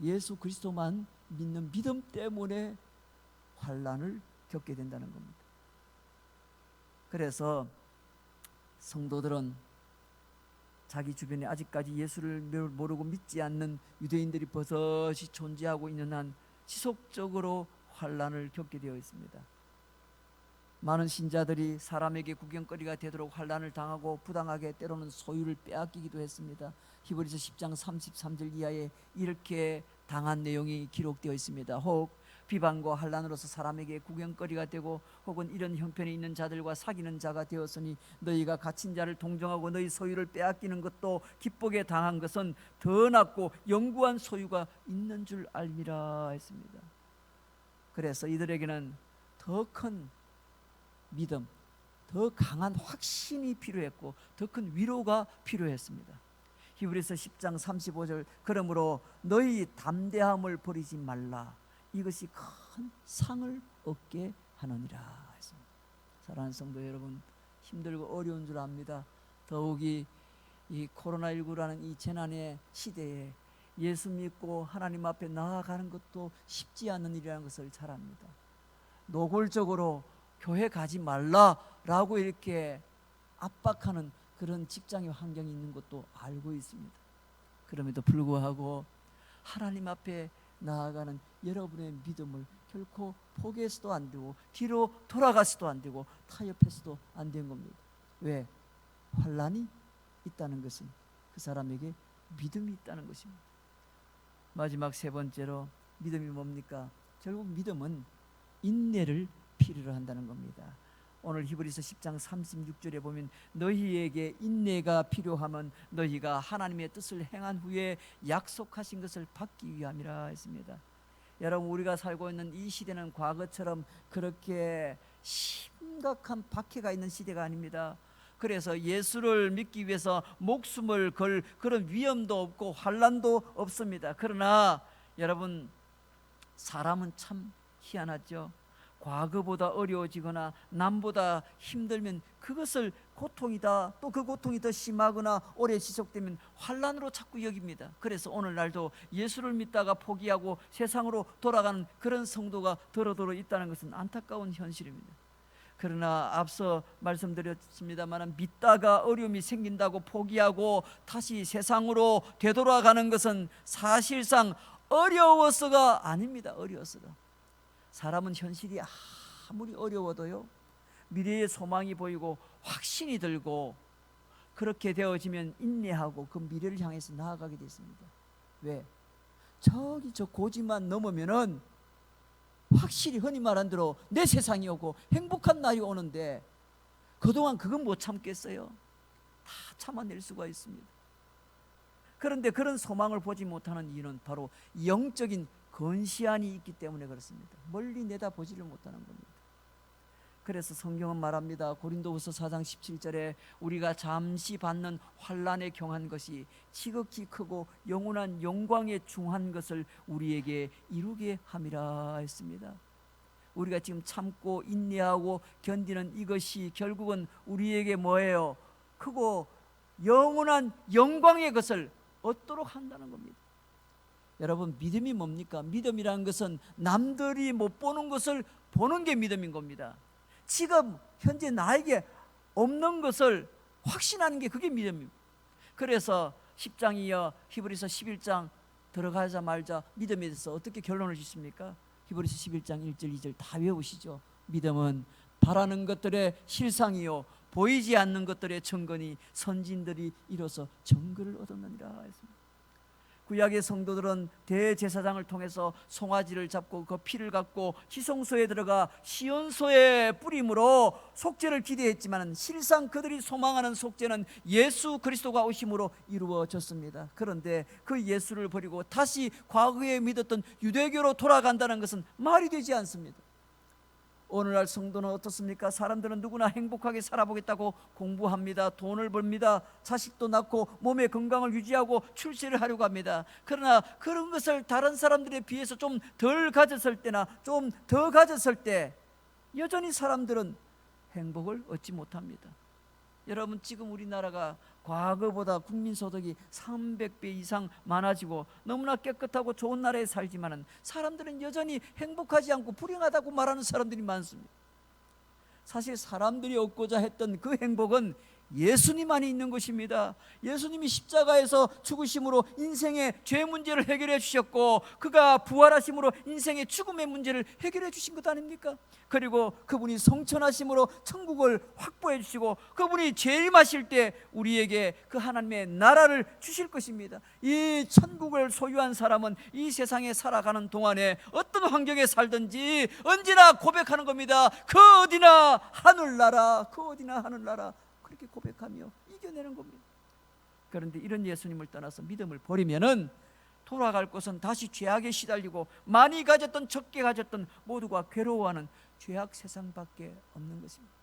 예수 그리스도만 믿는 믿음 때문에 환난을 겪게 된다는 겁니다. 그래서 성도들은 자기 주변에 아직까지 예수를 모르고 믿지 않는 유대인들이 버섯이 존재하고 있는 한 지속적으로 환난을 겪게 되어 있습니다. 많은 신자들이 사람에게 구경거리가 되도록 환난을 당하고 부당하게 때로는 소유를 빼앗기기도 했습니다. 히브리서 10장 33절 이하에 이렇게 당한 내용이 기록되어 있습니다. 혹 비방과 환난으로서 사람에게 구경거리가 되고 혹은 이런 형편에 있는 자들과 사귀는 자가 되었으니 너희가 갇힌 자를 동정하고 너희 소유를 빼앗기는 것도 기쁘게 당한 것은 더 낫고 영구한 소유가 있는 줄 알미라 했습니다. 그래서 이들에게는 더 큰 믿음, 더 강한 확신이 필요했고 더 큰 위로가 필요했습니다. 히브리서 10장 35절 그러므로 너희 담대함을 버리지 말라 이것이 큰 상을 얻게 하느니라 했습니다. 사랑하는 성도 여러분, 힘들고 어려운 줄 압니다. 더욱이 이 코로나19라는 이 재난의 시대에 예수 믿고 하나님 앞에 나아가는 것도 쉽지 않은 일이라는 것을 잘 압니다. 노골적으로 교회 가지 말라라고 이렇게 압박하는 그런 직장의 환경이 있는 것도 알고 있습니다. 그럼에도 불구하고 하나님 앞에 나아가는 여러분의 믿음을 결코 포기해서도 안 되고 뒤로 돌아가서도 안 되고 타협해서도 안 되는 겁니다. 왜? 환난이 있다는 것은 그 사람에게 믿음이 있다는 것입니다. 마지막 세 번째로 믿음이 뭡니까? 결국 믿음은 인내를 필요로 한다는 겁니다. 오늘 히브리서 10장 36절에 보면 너희에게 인내가 필요하면 너희가 하나님의 뜻을 행한 후에 약속하신 것을 받기 위함이라 했습니다. 여러분, 우리가 살고 있는 이 시대는 과거처럼 그렇게 심각한 박해가 있는 시대가 아닙니다. 그래서 예수를 믿기 위해서 목숨을 걸 그런 위험도 없고 환난도 없습니다. 그러나 여러분, 사람은 참 희한하죠. 과거보다 어려워지거나 남보다 힘들면 그것을 고통이다, 또 그 고통이 더 심하거나 오래 지속되면 환난으로 자꾸 여깁니다. 그래서 오늘날도 예수를 믿다가 포기하고 세상으로 돌아가는 그런 성도가 더러더러 있다는 것은 안타까운 현실입니다. 그러나 앞서 말씀드렸습니다만 믿다가 어려움이 생긴다고 포기하고 다시 세상으로 되돌아가는 것은 사실상 어려워서가 아닙니다. 어려워서가. 사람은 현실이 아무리 어려워도요, 미래의 소망이 보이고 확신이 들고 그렇게 되어지면 인내하고 그 미래를 향해서 나아가게 됐습니다. 왜? 저기 저 고지만 넘으면은 확실히 흔히 말한 대로 내 세상이 오고 행복한 날이 오는데 그동안 그건 못 참겠어요. 다 참아낼 수가 있습니다. 그런데 그런 소망을 보지 못하는 이유는 바로 영적인 건시안이 있기 때문에 그렇습니다. 멀리 내다보지를 못하는 겁니다. 그래서 성경은 말합니다. 고린도후서 4장 17절에 우리가 잠시 받는 환난에 경한 것이 지극히 크고 영원한 영광에 중한 것을 우리에게 이루게 함이라 했습니다. 우리가 지금 참고 인내하고 견디는 이것이 결국은 우리에게 뭐예요? 크고 영원한 영광의 것을 얻도록 한다는 겁니다. 여러분, 믿음이 뭡니까? 믿음이라는 것은 남들이 못 보는 것을 보는 게 믿음인 겁니다. 지금 현재 나에게 없는 것을 확신하는 게 그게 믿음입니다. 그래서 10장 이어 히브리서 11장 들어가자 말자 믿음에 대해서 어떻게 결론을 짓습니까? 히브리서 11장 1절 2절 다 외우시죠. 믿음은 바라는 것들의 실상이요 보이지 않는 것들의 증거니 선진들이 이로써 증거를 얻었느니라 했습니다. 구약의 성도들은 대제사장을 통해서 송아지를 잡고 그 피를 갖고 지성소에 들어가 시온소에 뿌림으로 속죄를 기대했지만 실상 그들이 소망하는 속죄는 예수 그리스도가 오심으로 이루어졌습니다. 그런데 그 예수를 버리고 다시 과거에 믿었던 유대교로 돌아간다는 것은 말이 되지 않습니다. 오늘날 성도는 어떻습니까? 사람들은 누구나 행복하게 살아보겠다고 공부합니다. 돈을 벌입니다. 자식도 낳고 몸의 건강을 유지하고 출세를 하려고 합니다. 그러나 그런 것을 다른 사람들에 비해서 좀 덜 가졌을 때나 좀 더 가졌을 때 여전히 사람들은 행복을 얻지 못합니다. 여러분, 지금 우리나라가 과거보다 국민소득이 300배 이상 많아지고 너무나 깨끗하고 좋은 나라에 살지만 사람들은 여전히 행복하지 않고 불행하다고 말하는 사람들이 많습니다. 사실 사람들이 얻고자 했던 그 행복은 예수님 안에 있는 것입니다. 예수님이 십자가에서 죽으심으로 인생의 죄 문제를 해결해 주셨고, 그가 부활하심으로 인생의 죽음의 문제를 해결해 주신 것 아닙니까? 그리고 그분이 성천하심으로 천국을 확보해 주시고, 그분이 재림하실 때 우리에게 그 하나님의 나라를 주실 것입니다. 이 천국을 소유한 사람은 이 세상에 살아가는 동안에 어떤 환경에 살든지 언제나 고백하는 겁니다. 그 어디나 하늘나라, 그 어디나 하늘나라, 그렇게 고백하며 이겨내는 겁니다. 그런데 이런 예수님을 떠나서 믿음을 버리면은 돌아갈 곳은 다시 죄악에 시달리고 많이 가졌던 적게 가졌던 모두가 괴로워하는 죄악 세상밖에 없는 것입니다.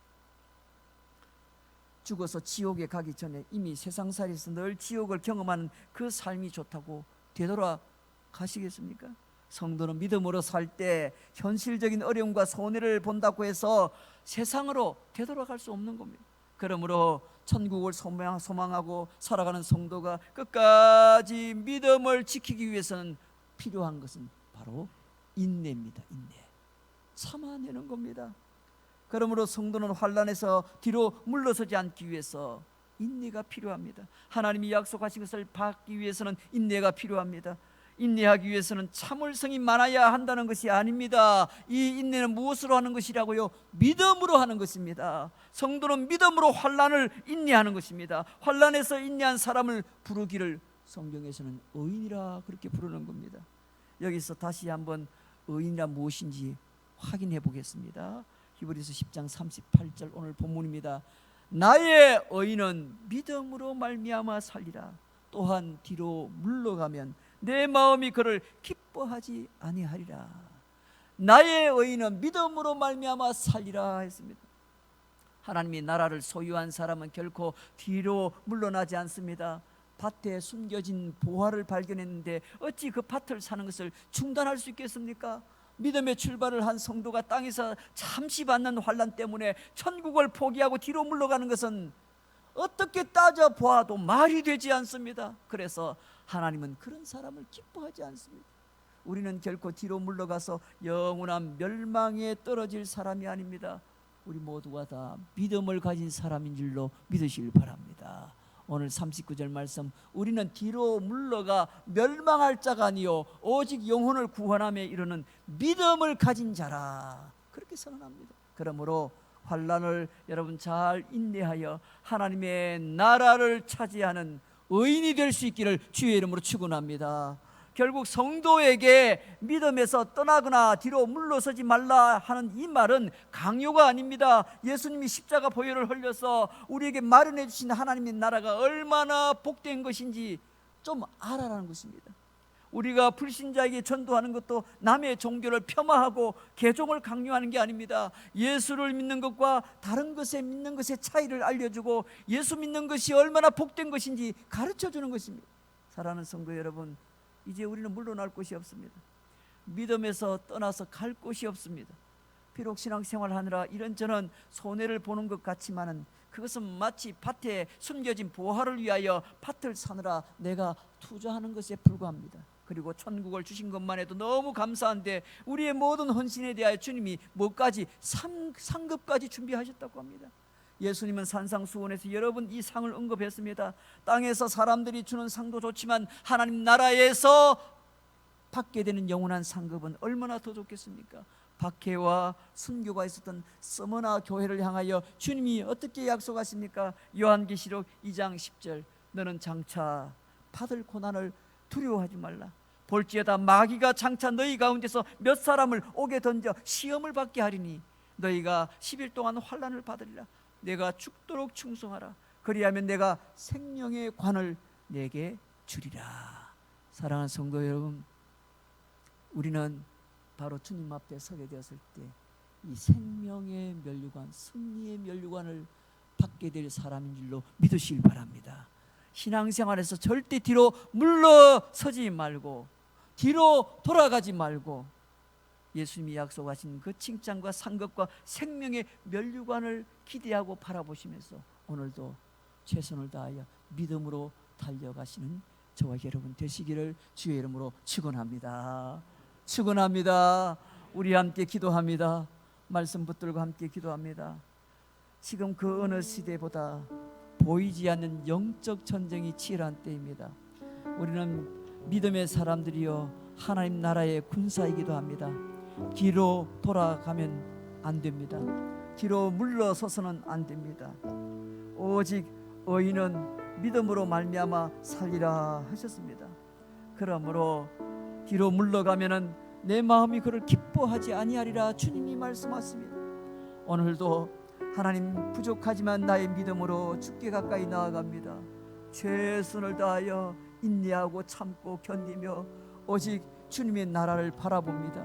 죽어서 지옥에 가기 전에 이미 세상살이에서 늘 지옥을 경험하는 그 삶이 좋다고 되돌아가시겠습니까? 성도는 믿음으로 살 때 현실적인 어려움과 손해를 본다고 해서 세상으로 되돌아갈 수 없는 겁니다. 그러므로 천국을 소망하고 살아가는 성도가 끝까지 믿음을 지키기 위해서는 필요한 것은 바로 인내입니다. 인내, 참아내는 겁니다. 그러므로 성도는 환난에서 뒤로 물러서지 않기 위해서 인내가 필요합니다. 하나님이 약속하신 것을 받기 위해서는 인내가 필요합니다. 인내하기 위해서는 참을성이 많아야 한다는 것이 아닙니다. 이 인내는 무엇으로 하는 것이라고요? 믿음으로 하는 것입니다. 성도는 믿음으로 환난을 인내하는 것입니다. 환난에서 인내한 사람을 부르기를 성경에서는 의인이라 그렇게 부르는 겁니다. 여기서 다시 한번 의인이라 무엇인지 확인해 보겠습니다. 히브리서 10장 38절 오늘 본문입니다. 나의 의인은 믿음으로 말미암아 살리라. 또한 뒤로 물러가면 내 마음이 그를 기뻐하지 아니하리라. 나의 의인은 믿음으로 말미암아 살리라 했습니다. 하나님이 나라를 소유한 사람은 결코 뒤로 물러나지 않습니다. 밭에 숨겨진 보화를 발견했는데 어찌 그 밭을 사는 것을 중단할 수 있겠습니까? 믿음의 출발을 한 성도가 땅에서 잠시 받는 환난 때문에 천국을 포기하고 뒤로 물러가는 것은 어떻게 따져보아도 말이 되지 않습니다. 그래서 하나님은 그런 사람을 기뻐하지 않습니다. 우리는 결코 뒤로 물러가서 영원한 멸망에 떨어질 사람이 아닙니다. 우리 모두가 다 믿음을 가진 사람인 줄로 믿으시길 바랍니다. 오늘 39절 말씀, 우리는 뒤로 물러가 멸망할 자가 아니요 오직 영혼을 구원함에 이르는 믿음을 가진 자라, 그렇게 선언합니다. 그러므로 환난을 여러분 잘 인내하여 하나님의 나라를 차지하는 의인이 될 수 있기를 주의 이름으로 축원합니다. 결국 성도에게 믿음에서 떠나거나 뒤로 물러서지 말라 하는 이 말은 강요가 아닙니다. 예수님이 십자가 보혈을 흘려서 우리에게 마련해 주신 하나님의 나라가 얼마나 복된 것인지 좀 알아라는 것입니다. 우리가 불신자에게 전도하는 것도 남의 종교를 폄하하고 개종을 강요하는 게 아닙니다. 예수를 믿는 것과 다른 것에 믿는 것의 차이를 알려주고 예수 믿는 것이 얼마나 복된 것인지 가르쳐주는 것입니다. 사랑하는 성도 여러분, 이제 우리는 물러날 곳이 없습니다. 믿음에서 떠나서 갈 곳이 없습니다. 비록 신앙생활 하느라 이런저런 손해를 보는 것 같지만은 그것은 마치 밭에 숨겨진 보화를 위하여 밭을 사느라 내가 투자하는 것에 불과합니다. 그리고 천국을 주신 것만 해도 너무 감사한데 우리의 모든 헌신에 대하여 주님이 뭐까지 상급까지 준비하셨다고 합니다. 예수님은 산상수훈에서 여러 번 이 상을 언급했습니다. 땅에서 사람들이 주는 상도 좋지만 하나님 나라에서 받게 되는 영원한 상급은 얼마나 더 좋겠습니까? 박해와 순교가 있었던 서머나 교회를 향하여 주님이 어떻게 약속하십니까? 요한계시록 2장 10절, 너는 장차 받을 고난을 두려워하지 말라. 볼지어다 마귀가 장차 너희 가운데서 몇 사람을 옥에 던져 시험을 받게 하리니 너희가 10일 동안 환난을 받으리라. 내가 죽도록 충성하라. 그리하면 내가 생명의 관을 내게 주리라. 사랑하는 성도 여러분, 우리는 바로 주님 앞에 서게 되었을 때 이 생명의 면류관, 승리의 면류관을 받게 될 사람인 줄로 믿으시길 바랍니다. 신앙생활에서 절대 뒤로 물러서지 말고 뒤로 돌아가지 말고 예수님이 약속하신 그 칭찬과 상급과 생명의 면류관을 기대하고 바라보시면서 오늘도 최선을 다하여 믿음으로 달려가시는 저와 여러분 되시기를 주의 이름으로 축원합니다. 축원합니다. 우리 함께 기도합니다. 말씀 붙들고 함께 기도합니다. 지금 그 어느 시대보다 보이지 않는 영적 전쟁이 치열한 때입니다. 우리는 믿음의 사람들이여 하나님 나라의 군사이기도 합니다. 뒤로 돌아가면 안 됩니다. 뒤로 물러서서는 안 됩니다. 오직 의인은 믿음으로 말미암아 살리라 하셨습니다. 그러므로 뒤로 물러가면은 내 마음이 그를 기뻐하지 아니하리라 주님이 말씀하십니다. 오늘도 하나님, 부족하지만 나의 믿음으로 주께 가까이 나아갑니다. 최선을 다하여 인내하고 참고 견디며 오직 주님의 나라를 바라봅니다.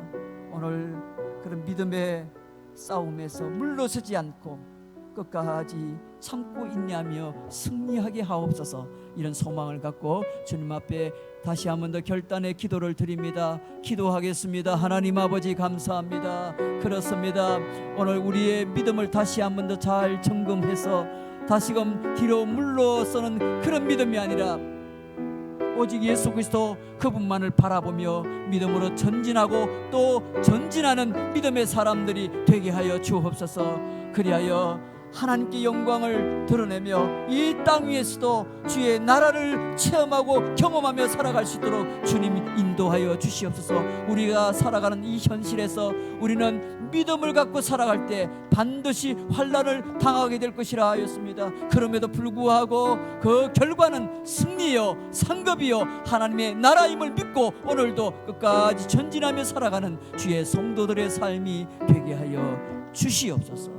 오늘 그런 믿음의 싸움에서 물러서지 않고 끝까지 참고 인내하며 승리하게 하옵소서. 이런 소망을 갖고 주님 앞에 다시 한 번 더 결단의 기도를 드립니다. 기도하겠습니다. 하나님 아버지 감사합니다. 그렇습니다. 오늘 우리의 믿음을 다시 한 번 더 잘 점검해서 다시금 뒤로 물러서는 그런 믿음이 아니라 오직 예수 그리스도 그분만을 바라보며 믿음으로 전진하고 또 전진하는 믿음의 사람들이 되게 하여 주옵소서. 그리하여 하나님께 영광을 드러내며 이 땅 위에서도 주의 나라를 체험하고 경험하며 살아갈 수 있도록 주님 인도하여 주시옵소서. 우리가 살아가는 이 현실에서 우리는 믿음을 갖고 살아갈 때 반드시 환난을 당하게 될 것이라 하였습니다. 그럼에도 불구하고 그 결과는 승리요 상급이요 하나님의 나라임을 믿고 오늘도 끝까지 전진하며 살아가는 주의 성도들의 삶이 되게 하여 주시옵소서.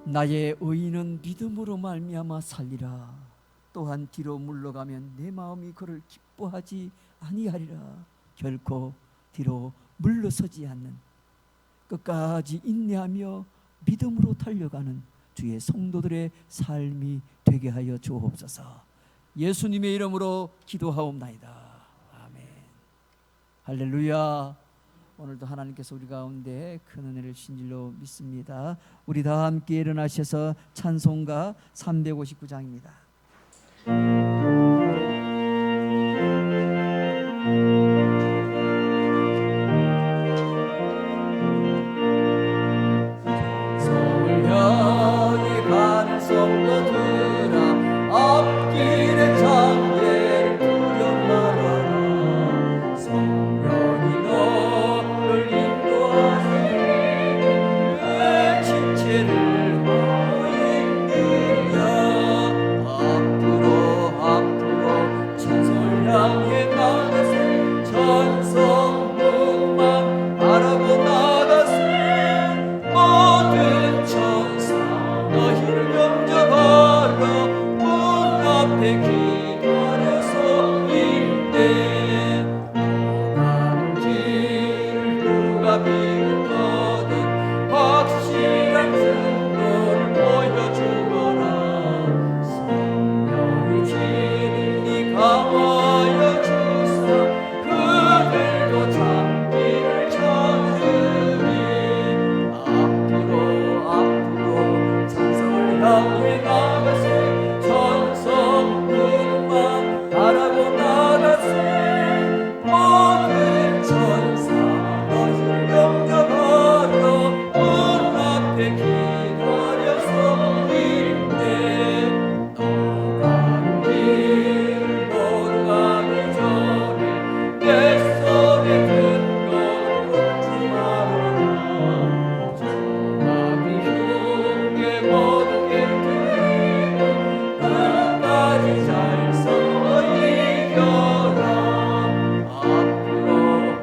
나의 의인은 믿음으로 말미암아 살리라. 또한 뒤로 물러가면 내 마음이 그를 기뻐하지 아니하리라. 결코 뒤로 물러서지 않는 끝까지 인내하며 믿음으로 달려가는 주의 성도들의 삶이 되게 하여 주옵소서. 예수님의 이름으로 기도하옵나이다. 아멘. 할렐루야. 오늘도 하나님께서 우리 가운데 큰 은혜를 주신 줄로 믿습니다. 우리 다 함께 일어나셔서 찬송가 359장입니다. 서울 향해 가는 성도들아 앞길의 장애를 두려 말아라. 성령이 너를 인도하시니 왜 지체를 하고 있느냐. 앞으로 천성을 향해 나가세. 천성문만 바라보 나가세. 모든 천사 너희를 영접하라. 문 앞에 기다려서 있네. 가는 길 누가 비웃거든 확실한 증거를 보여주거라. 성령이 진리 강하여 주사 그들도 장기를 찾으니. 앞으로 찬성을 향해 나가세. 천성문만 바라보 나가세. 모든 천사 너희를 영접하러 문 앞에 기다려서 있네. 너가는 길 걸어가기 전에 내 손에 든 걸 놓지 말아라. 정막이 흉에 모든 길 들고 끝까지 잘 서 이겨라.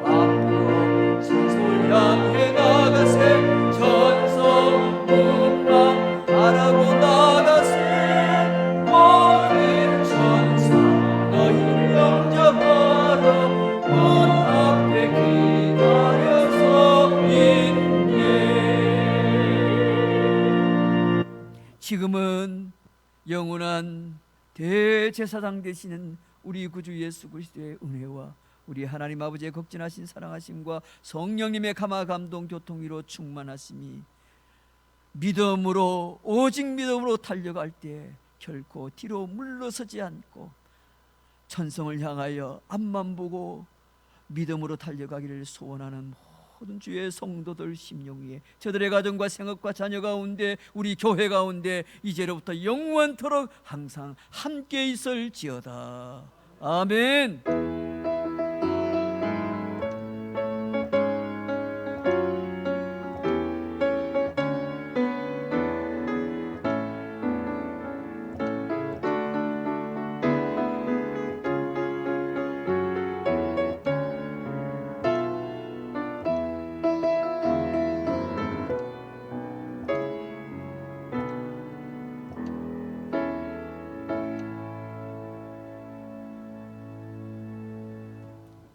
앞으로 천성을 향해 나가세. 천성문만 바라보 나가세. 모든 천사 너희를 영접하러 문 앞에 기다려서 있네. 지금은 영원한 대제사장 되시는 우리 구주 예수 그리스도의 은혜와 우리 하나님 아버지의 극진하신 사랑하심과 성령님의 감화 감동 교통위로 충만하심이 믿음으로 오직 믿음으로 달려갈 때 결코 뒤로 물러서지 않고 천성을 향하여 앞만 보고 믿음으로 달려가기를 소원하는 모든 주의 성도들 심령 위에 저들의 가정과 생업과 자녀 가운데 우리 교회 가운데 이제로부터 영원토록 항상 함께 있을지어다. 아멘.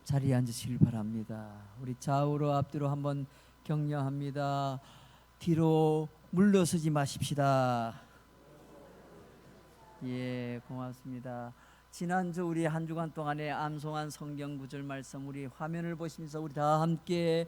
자리에 앉으시길 바랍니다. 우리 좌우로 앞뒤로 한번 격려합니다. 뒤로 물러서지 마십시다. 예, 고맙습니다. 지난주 우리 한 주간 동안에 암송한 성경 구절 말씀 우리 화면을 보시면서 우리 다 함께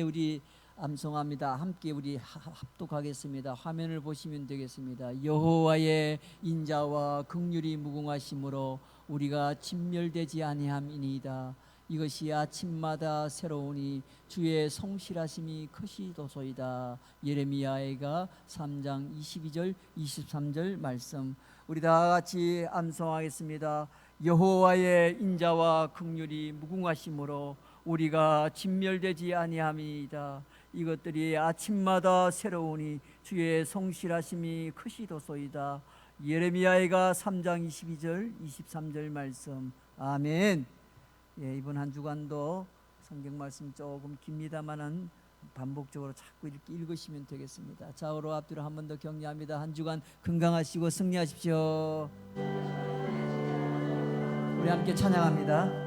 우리 암송합니다. 함께 우리 합독하겠습니다. 화면을 보시면 되겠습니다. 여호와의 인자와 긍휼이 무궁하심으로 우리가 진멸되지 아니함이니이다. 이것이 아침마다 새로우니 주의 성실하심이 크시도소이다. 예레미야가 3장 22절 23절 말씀 우리 다 같이 암송하겠습니다. 여호와의 인자와 긍휼이 무궁하심으로 우리가 진멸되지 아니함이니이다. 이것들이 아침마다 새로우니 주의 성실하심이 크시도소이다. 예레미야가 3장 22절 23절 말씀. 아멘. 예, 이번 한 주간도 성경 말씀 조금 깁니다만은 반복적으로 자꾸 이렇게 읽으시면 되겠습니다. 좌우로 앞뒤로 한 번 더 격려합니다. 한 주간 건강하시고 승리하십시오. 우리 함께 찬양합니다.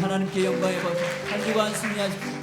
하나님께 영광의 박수. 한 주간 승리하십시오.